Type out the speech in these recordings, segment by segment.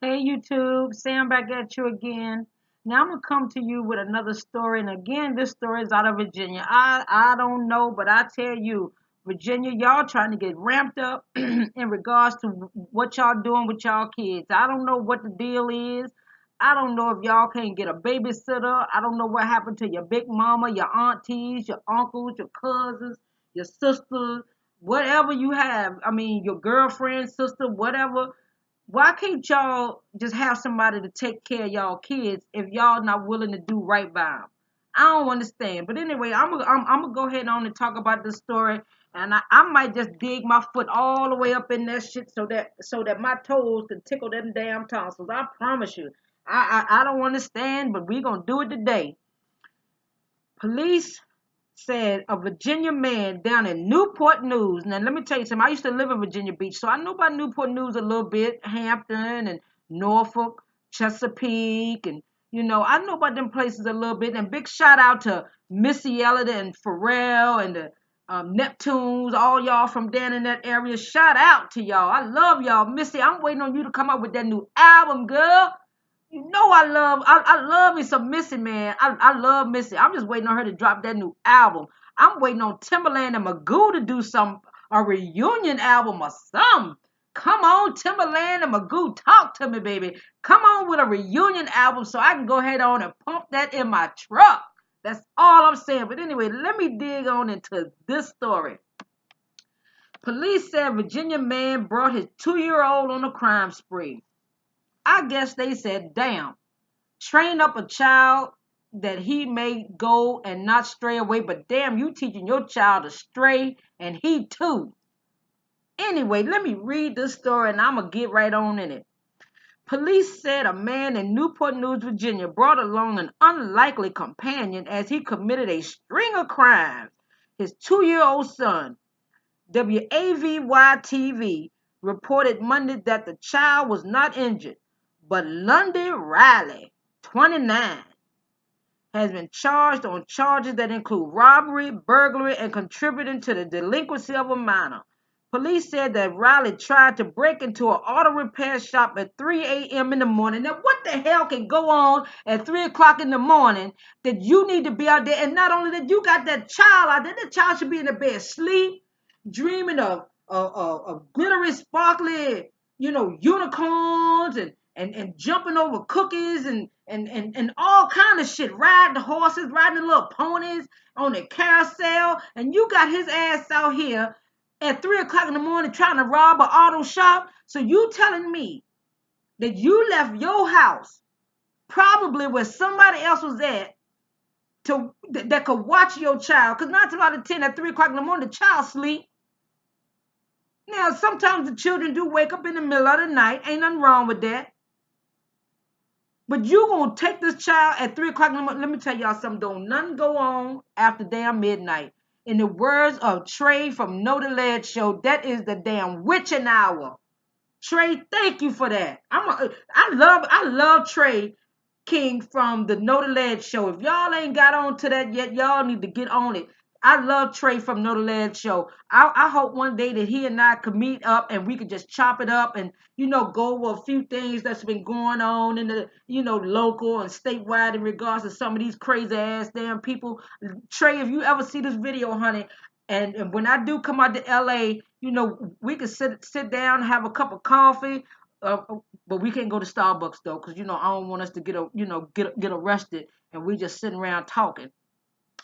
Hey YouTube, Sam back at you again. Now I'm gonna come to you with another story, and again, this story is out of Virginia. I don't know, but I tell you, Virginia, y'all trying to get ramped up in regards to what y'all doing with y'all kids. I don't know what the deal is. I don't know if y'all can't get a babysitter. I don't know what happened to your big mama, your aunties, your uncles, your cousins, your sisters, whatever you have. I mean, your girlfriend, sister, whatever. Why can't y'all just have somebody to take care of y'all kids if y'all not willing to do right by them? I don't understand. But anyway, I'm gonna go ahead on and talk about this story, and I might just dig my foot all the way up in that shit so that my toes can tickle them damn tonsils. I promise you. I don't understand, but we gonna do it today. Police said a Virginia man down in Newport News. Now, let me tell you something. I used to live in Virginia Beach, so I know about Newport News a little bit. Hampton and Norfolk, Chesapeake, and I know about them places a little bit. And big shout out to Missy Elliott and Pharrell and the Neptunes, all y'all from down in that area. Shout out to y'all. I love y'all. Missy, I'm waiting on you to come out with that new album, girl. You know I love me some Missy, man. I love Missy. I'm just waiting on her to drop that new album. I'm waiting on Timberland and Magoo to do a reunion album or something. Come on, Timberland and Magoo, talk to me, baby. Come on with a reunion album so I can go ahead on and pump that in my truck. That's all I'm saying. But anyway, let me dig on into this story. Police said Virginia man brought his 2-year-old on a crime spree. I guess they said, damn, train up a child that he may go and not stray away, but damn, you teaching your child to stray and he too. Anyway, let me read this story and I'm going to get right on in it. Police said a man in Newport News, Virginia brought along an unlikely companion as he committed a string of crimes. His 2-year-old son, WAVY-TV, reported Monday that the child was not injured, but Lundy Riley, 29, has been charged on charges that include robbery, burglary, and contributing to the delinquency of a minor. Police said that Riley tried to break into an auto repair shop at 3 a.m. in the morning. Now, what the hell can go on at 3 o'clock in the morning that you need to be out there? And not only that, you got that child out there. That child should be in the bed, sleep, dreaming of glittery, sparkly, unicorns and jumping over cookies and all kind of shit, riding the horses, riding the little ponies on the carousel, and you got his ass out here at 3 o'clock in the morning trying to rob an auto shop. So you telling me that you left your house probably where somebody else was at that could watch your child? Because 9 out of 10 at 3 o'clock in the morning, the child sleep. Now, sometimes the children do wake up in the middle of the night. Ain't nothing wrong with that. But you gonna take this child at 3 o'clock in the morning. Let me tell y'all something. Don't nothing go on after damn midnight. In the words of Trey from Know the Lead Show, that is the damn witching hour. Trey, thank you for that. I love Trey King from the Know the Lead Show. If y'all ain't got on to that yet, y'all need to get on it. I love Trey from Know the Lead Show. I hope one day that he and I could meet up and we could just chop it up and, go over a few things that's been going on in the, local and statewide in regards to some of these crazy ass damn people. Trey, if you ever see this video, honey, and when I do come out to LA, we could sit down, have a cup of coffee, uh, but we can't go to Starbucks though, because I don't want us to get arrested and we just sitting around talking.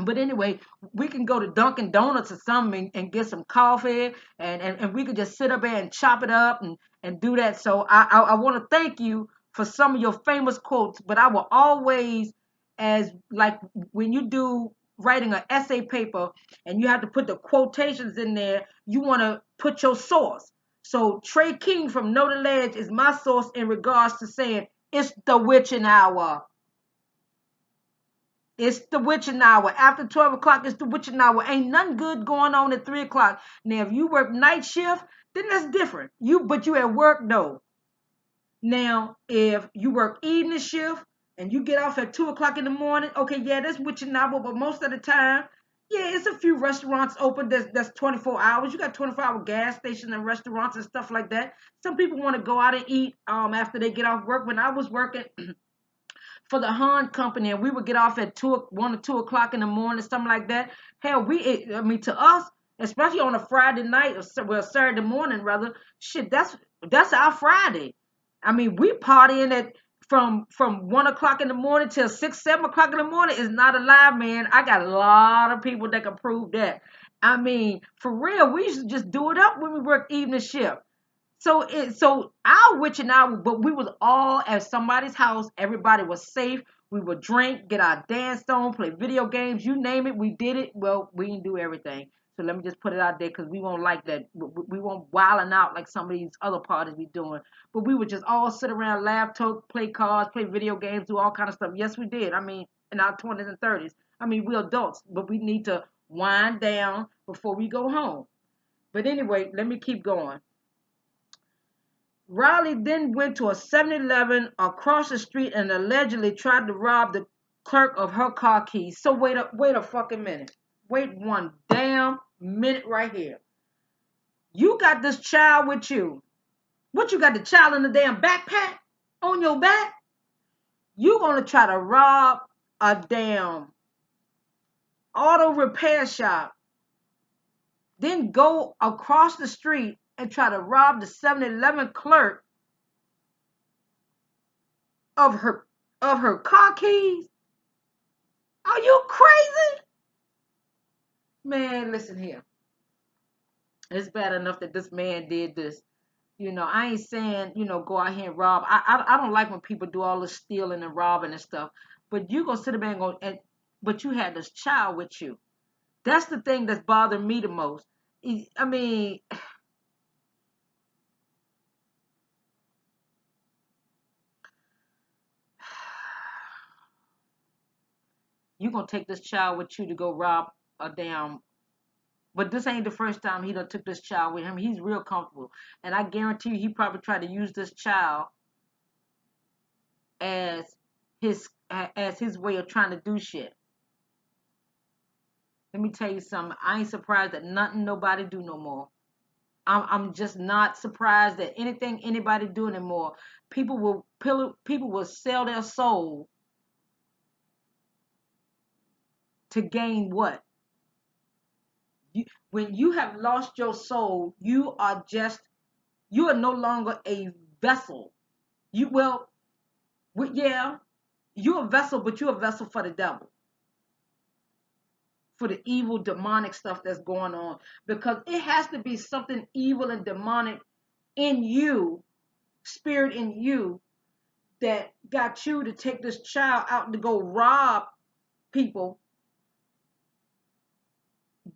But anyway, we can go to Dunkin' Donuts or something and get some coffee, and we could just sit up there and chop it up and do that. So I want to thank you for some of your famous quotes, but I will always, as like when you do writing an essay paper and you have to put the quotations in there, you want to put your source. So Trey King from Know the Ledge is my source in regards to saying it's the witching hour. It's the witching hour. After 12 o'clock, it's the witching hour. Ain't nothing good going on at 3 o'clock. Now, if you work night shift, then that's different. But you at work, though. Now, if you work evening shift and you get off at 2 o'clock in the morning, okay, yeah, that's witching hour, but most of the time, Yeah, it's a few restaurants open that's 24 hours. You got 24-hour gas stations and restaurants and stuff like that. Some people want to go out and eat after they get off work. When I was working for the Han company and we would get off at 1 or 2 o'clock in the morning, something like that. Hell, I mean, to us, especially on a Friday night or well Saturday morning rather, shit, that's our Friday. I mean, we partying at from 1 o'clock in the morning till 6, 7 o'clock in the morning is not a lie, man. I got a lot of people that can prove that. I mean, for real, we used to just do it up when we worked evening shift. So our witching hour, but we was all at somebody's house. Everybody was safe. We would drink, get our dance on, play video games, you name it. We did it. Well, we didn't do everything. So let me just put it out there because we won't like that. We won't wilding out like some of these other parties be doing. But we would just all sit around, laugh, talk, play cards, play video games, do all kind of stuff. Yes, we did. I mean, in our 20s and 30s. I mean, we're adults, but we need to wind down before we go home. But anyway, let me keep going. Riley then went to a 7-Eleven across the street and allegedly tried to rob the clerk of her car keys. So wait a fucking minute. Wait one damn minute right here. You got this child with you. What, you got the child in the damn backpack on your back? You gonna try to rob a damn auto repair shop, then go across the street and try to rob the 7-Eleven clerk of her car keys? Are you crazy? Man, listen here. It's bad enough that this man did this. I ain't saying, go out here and rob. I don't like when people do all this stealing and robbing and stuff. But you gonna sit there and but you had this child with you. That's the thing that's bothering me the most. I mean, you gonna take this child with you to go rob a damn. But this ain't the first time he done took this child with him. He's real comfortable. And I guarantee you he probably tried to use this child as his way of trying to do shit. Let me tell you something. I ain't surprised that nothing nobody do no more. I'm just not surprised that anything anybody do anymore. People will sell their soul to gain what? When you have lost your soul, you are no longer a vessel. You well, yeah, you're a vessel, but you're a vessel for the devil, for the evil demonic stuff that's going on, because it has to be something evil and demonic in you, spirit in you, that got you to take this child out to go rob people,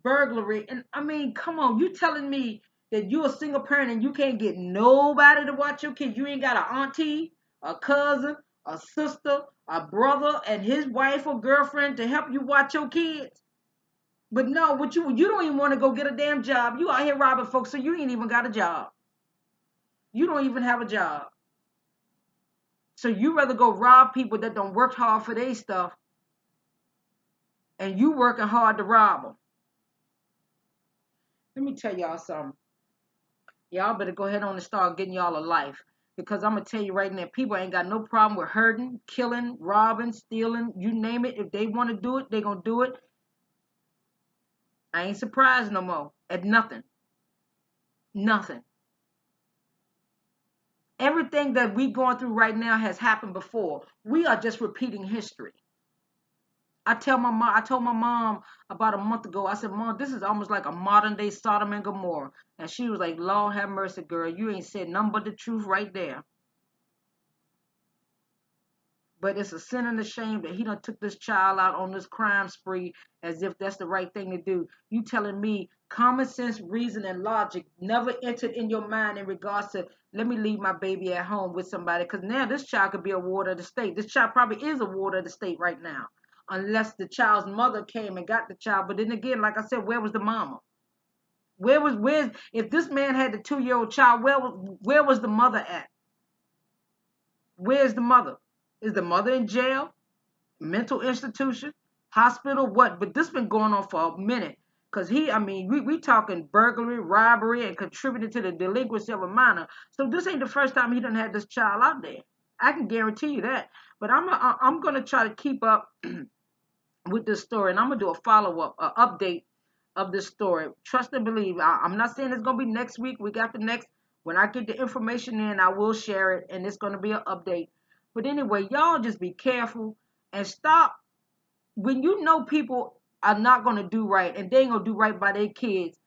burglary. And I mean, come on, you telling me that you're a single parent and you can't get nobody to watch your kids? You ain't got an auntie, a cousin, a sister, a brother and his wife or girlfriend to help you watch your kids? But no, what you don't even want to go get a damn job. You out here robbing folks, so you ain't even got a job. You don't even have a job. So you rather go rob people that don't work hard for their stuff, and you working hard to rob them. Let me tell y'all something. Y'all better go ahead on and start getting y'all a life. Because I'm going to tell you right now, people ain't got no problem with hurting, killing, robbing, stealing, you name it. If they want to do it, they going to do it. I ain't surprised no more at nothing. Nothing. Everything that we going through right now has happened before. We are just repeating history. I told my mom about a month ago, I said, Mom, this is almost like a modern day Sodom and Gomorrah. And she was like, Lord have mercy, girl. You ain't said nothing but the truth right there. But it's a sin and a shame that he done took this child out on this crime spree as if that's the right thing to do. You telling me common sense, reason, and logic never entered in your mind in regards to, let me leave my baby at home with somebody, because now this child could be a ward of the state. This child probably is a ward of the state right now, unless the child's mother came and got the child. But then again, like I said, where was the mama? If this man had the 2-year-old child, where was the mother at? Where's the mother? Is the mother in jail? Mental institution? hospital, what? But this been going on for a minute. Cause I mean, we talking burglary, robbery, and contributing to the delinquency of a minor. So this ain't the first time he done had this child out there. I can guarantee you that. But I'm gonna try to keep up with this story, and I'm gonna do a follow up, update of this story. Trust and believe. I'm not saying it's gonna be next week. We got the next. When I get the information in, I will share it, and it's gonna be an update. But anyway, y'all just be careful and stop when you know people are not gonna do right and they ain't gonna do right by their kids.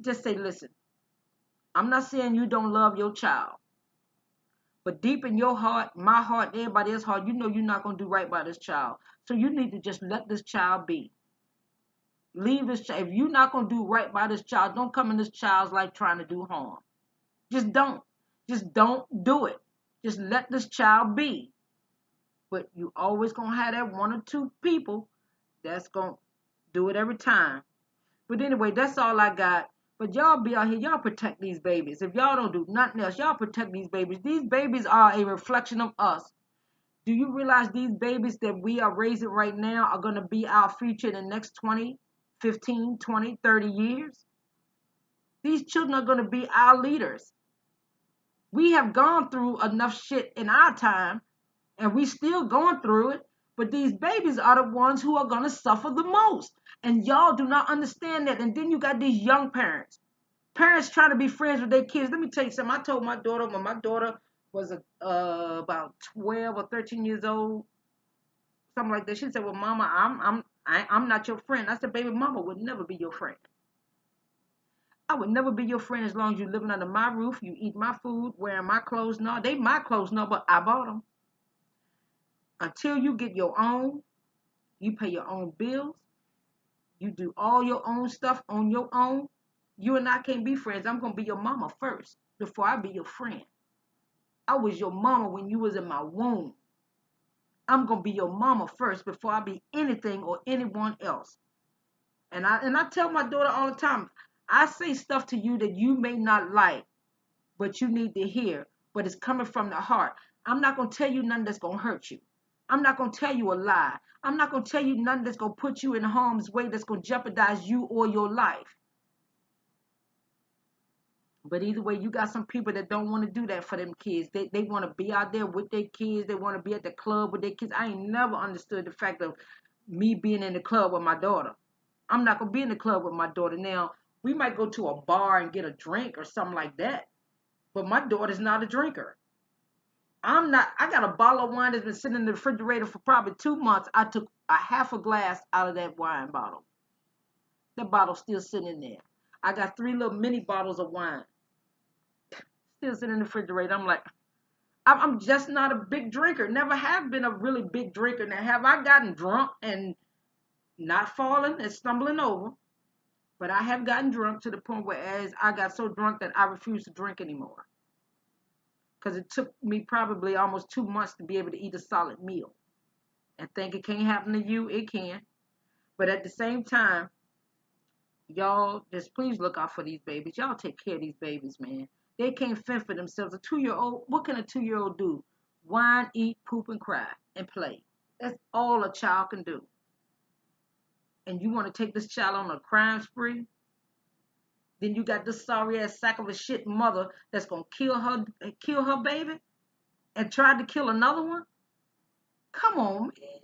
Just say, listen. I'm not saying you don't love your child, but deep in your heart, my heart, everybody else's heart, you know you're not gonna do right by this child. So you need to just let this child be. Leave this child. If you're not gonna do right by this child, don't come in this child's life trying to do harm. Just don't. Just don't do it. Just let this child be. But you always gonna have that one or two people that's gonna do it every time. But anyway, that's all I got. But y'all be out here, y'all protect these babies. If y'all don't do nothing else, y'all protect these babies. These babies are a reflection of us. Do you realize these babies that we are raising right now are going to be our future in the next 20, 15, 20, 30 years? These children are going to be our leaders. We have gone through enough shit in our time, and we still going through it. But these babies are the ones who are going to suffer the most. And y'all do not understand that. And then you got these young parents. Parents trying to be friends with their kids. Let me tell you something. I told my daughter when my daughter was about 12 or 13 years old, something like that. She said, "Well, Mama, I'm not your friend." I said, "Baby, Mama would never be your friend. I would never be your friend as long as you're living under my roof. You eat my food, wearing my clothes. No, they my clothes, no, but I bought them. Until you get your own, you pay your own bills, you do all your own stuff on your own. You and I can't be friends. I'm gonna be your mama first before I be your friend. I was your mama when you was in my womb. I'm gonna be your mama first before I be anything or anyone else." And I tell my daughter all the time, I say stuff to you that you may not like, but you need to hear, but it's coming from the heart. I'm not gonna tell you nothing that's gonna hurt you. I'm not gonna tell you a lie. I'm not gonna tell you nothing that's gonna put you in harm's way, that's gonna jeopardize you or your life. But either way, you got some people that don't want to do that for them kids. They want to be out there with their kids. They want to be at the club with their kids. I ain't never understood the fact of me being in the club with my daughter. I'm not going to be in the club with my daughter. Now, we might go to a bar and get a drink or something like that. But my daughter's not a drinker. I'm not. I got a bottle of wine that's been sitting in the refrigerator for probably 2 months. I took a half a glass out of that wine bottle. That bottle's still sitting in there. I got 3 little mini bottles of wine still sitting in the refrigerator. I'm like, I'm just not a big drinker. Never have been a really big drinker. Now, have I gotten drunk and not fallen and stumbling over? But I have gotten drunk to the point where as I got so drunk that I refused to drink anymore. Because it took me probably almost 2 months to be able to eat a solid meal. And think it can't happen to you, it can. But at the same time, y'all just please look out for these babies. Y'all take care of these babies, man. They can't fend for themselves. A 2-year-old, what can a 2-year-old do? Whine, eat, poop, and cry, and play. That's all a child can do. And you want to take this child on a crime spree? Then you got this sorry ass sack of a shit mother that's gonna kill her baby, and tried to kill another one. Come on, man.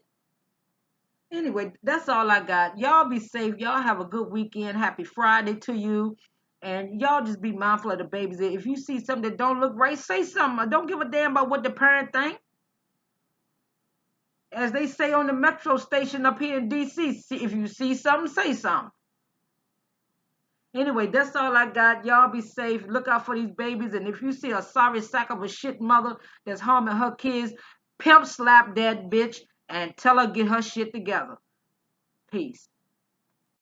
Anyway, that's all I got. Y'all be safe. Y'all have a good weekend. Happy Friday to you. And y'all just be mindful of the babies. If you see something that don't look right, say something. Don't give a damn about what the parent think. As they say on the metro station up here in D.C., if you see something, say something. Anyway, that's all I got. Y'all be safe. Look out for these babies. And if you see a sorry sack of a shit mother that's harming her kids, pimp slap that bitch and tell her get her shit together. Peace.